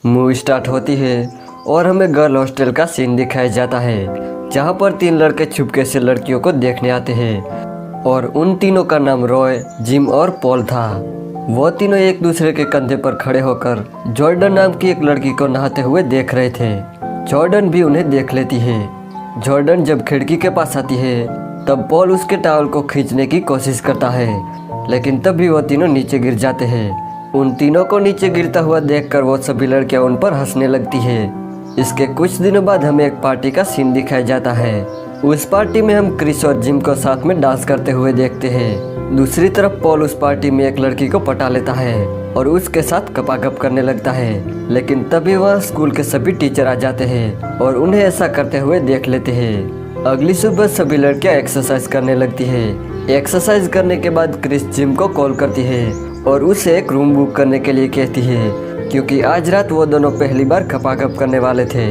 Movie start होती है और हमें गर्ल हॉस्टल का सीन दिखाया जाता है, जहाँ पर तीन लड़के चुपके से लड़कियों को देखने आते हैं और उन तीनों का नाम रॉय, जिम और पॉल था। वो तीनों एक दूसरे के कंधे पर खड़े होकर जॉर्डन नाम की एक लड़की को नहाते हुए देख रहे थे। जॉर्डन भी उन्हें देख लेती है। जॉर्डन जब खिड़की के पास आती है तब पॉल उसके टॉवल को खींचने की कोशिश करता है, लेकिन तब भी वो तीनों नीचे गिर जाते हैं। उन तीनों को नीचे गिरता हुआ देखकर वो सभी लड़कियां उन पर हंसने लगती है। इसके कुछ दिनों बाद हमें एक पार्टी का सीन दिखाया जाता है। उस पार्टी में हम क्रिस और जिम को साथ में डांस करते हुए देखते हैं। दूसरी तरफ पॉल उस पार्टी में एक लड़की को पटा लेता है और उसके साथ गपागप करने लगता है, लेकिन तभी वह स्कूल के सभी टीचर आ जाते हैं और उन्हें ऐसा करते हुए देख लेते हैं। अगली सुबह सभी लड़कियां एक्सरसाइज करने लगती है। एक्सरसाइज करने के बाद क्रिस जिम को कॉल करती है और उसे एक रूम बुक करने के लिए कहती है, क्योंकि आज रात वो दोनों पहली बार गपागप करने वाले थे।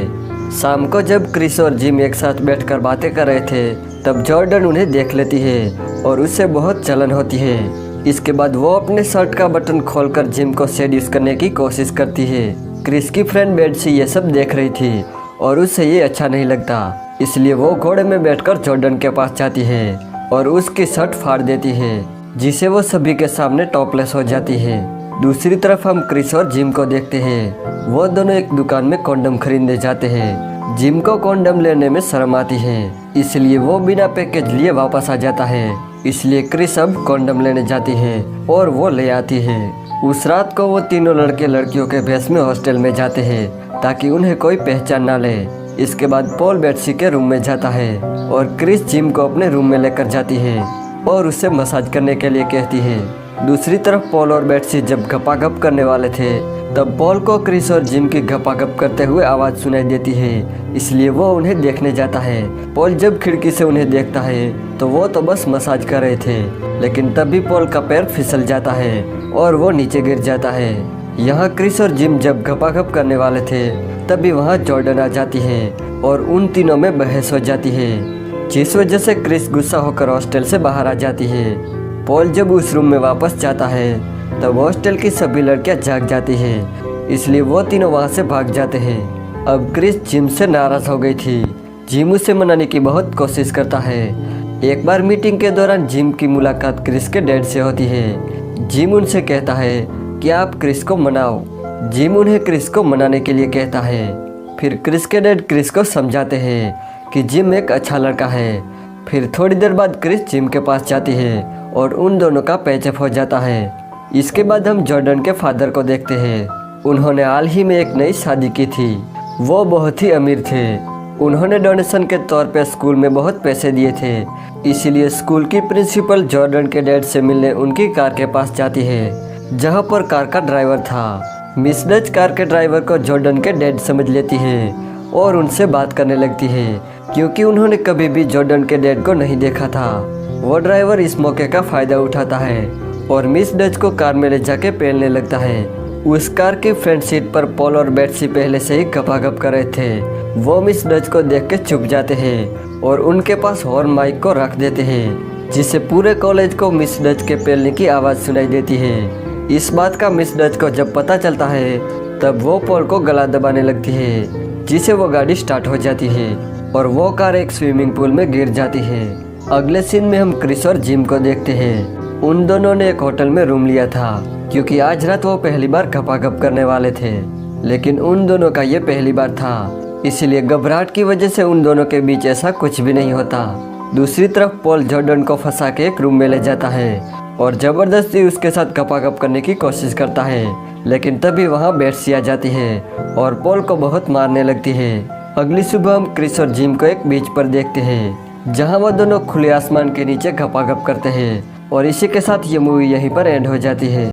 शाम को जब क्रिस और जिम एक साथ बैठकर बातें कर रहे थे तब जॉर्डन उन्हें देख लेती है और उससे बहुत जलन होती है। इसके बाद वो अपने शर्ट का बटन खोलकर जिम को सेड्यूस करने की कोशिश करती है। क्रिस की फ्रेंड बेट्सी ये सब देख रही थी और उसे ये अच्छा नहीं लगता, इसलिए वो घोड़े में बैठकर जॉर्डन के पास जाती है और उसकी शर्ट फाड़ देती है, जिसे वो सभी के सामने टॉपलेस हो जाती है। दूसरी तरफ हम क्रिस और जिम को देखते हैं। वो दोनों एक दुकान में कॉन्डम खरीदने जाते हैं। जिम को कॉन्डम लेने में शर्म आती है, इसलिए वो बिना पैकेज लिए वापस आ जाता है। इसलिए क्रिस अब कॉन्डम लेने जाती है और वो ले आती है। उस रात को वो तीनों लड़के लड़कियों के भेष में हॉस्टल में जाते हैं ताकि उन्हें कोई पहचान ना ले। इसके बाद पॉल बेट्सी के रूम में जाता है और क्रिस जिम को अपने रूम में लेकर जाती है और उसे मसाज करने के लिए कहती है। दूसरी तरफ पॉल और बेट्सी जब गपागप करने वाले थे तब पॉल को क्रिस और जिम की गपागप करते हुए आवाज़ सुनाई देती है, इसलिए वो उन्हें देखने जाता है। पॉल जब खिड़की से उन्हें देखता है तो वो तो बस मसाज कर रहे थे, लेकिन तभी पॉल का पैर फिसल जाता है और वो नीचे गिर जाता है। यहाँ क्रिस और जिम जब गपागप करने वाले थे तभी वहाँ जॉर्डन आ जाती है और उन तीनों में बहस हो जाती है, जिस वजह से क्रिस गुस्सा होकर हॉस्टल से बाहर आ जाती है। पॉल जब उस रूम में वापस जाता है तब हॉस्टल की सभी लड़कियां जाग जाती हैं, इसलिए वो तीनों वहां से भाग जाते हैं। अब क्रिस जिम से नाराज हो गई थी। जिम उसे मनाने की बहुत कोशिश करता है। एक बार मीटिंग के दौरान जिम की मुलाकात क्रिस के डैड से होती है। जिम उनसे कहता है कि आप क्रिस को मनाओ। जिम उन्हें क्रिस को मनाने के लिए कहता है। फिर क्रिस के डैड क्रिस को समझाते हैं कि जिम एक अच्छा लड़का है। फिर थोड़ी देर बाद क्रिस जिम के पास जाती है और उन दोनों का पैचअप हो जाता है। इसके बाद हम जॉर्डन के फादर को देखते हैं। उन्होंने हाल ही में एक नई शादी की थी। वो बहुत ही अमीर थे। उन्होंने डोनेशन के तौर पे स्कूल में बहुत पैसे दिए थे, इसीलिए स्कूल की प्रिंसिपल जॉर्डन के डैड से मिलने उनकी कार के पास जाती है, जहाँ पर कार का ड्राइवर था। मिस डच कार के ड्राइवर को जॉर्डन के डैड समझ लेती है और उनसे बात करने लगती है, क्योंकि उन्होंने कभी भी जॉर्डन के डैड को नहीं देखा था। वो ड्राइवर इस मौके का फ़ायदा उठाता है और मिस डच को कार में ले जाके पेलने लगता है। उस कार की फ्रंट सीट पर पॉल और बेट्सी पहले से ही गपागप कर रहे थे। वो मिस डच को देख के चुप जाते हैं और उनके पास हॉर्न माइक को रख देते हैं, जिससे पूरे कॉलेज को मिस डच के पेलने की आवाज़ सुनाई देती है। इस बात का मिस डच को जब पता चलता है तब वो पॉल को गला दबाने लगती है, जिससे वो गाड़ी स्टार्ट हो जाती है और वो कार एक स्विमिंग पूल में गिर जाती है। अगले सीन में हम क्रिस और जिम को देखते हैं। उन दोनों ने एक होटल में रूम लिया था, क्योंकि आज रात वो पहली बार गपागप करने वाले थे, लेकिन उन दोनों का ये पहली बार था, इसलिए घबराहट की वजह से उन दोनों के बीच ऐसा कुछ भी नहीं होता। दूसरी तरफ पॉल जॉर्डन को फंसा के एक रूम में ले जाता है और ज़बरदस्ती उसके साथ गपागप करने की कोशिश करता है, लेकिन तभी वहाँ बेट्सी आ जाती है और पॉल को बहुत मारने लगती है। अगली सुबह हम क्रिस और जिम को एक बीच पर देखते हैं, जहां वो दोनों खुले आसमान के नीचे गपागप करते हैं और इसी के साथ ये मूवी यहीं पर एंड हो जाती है।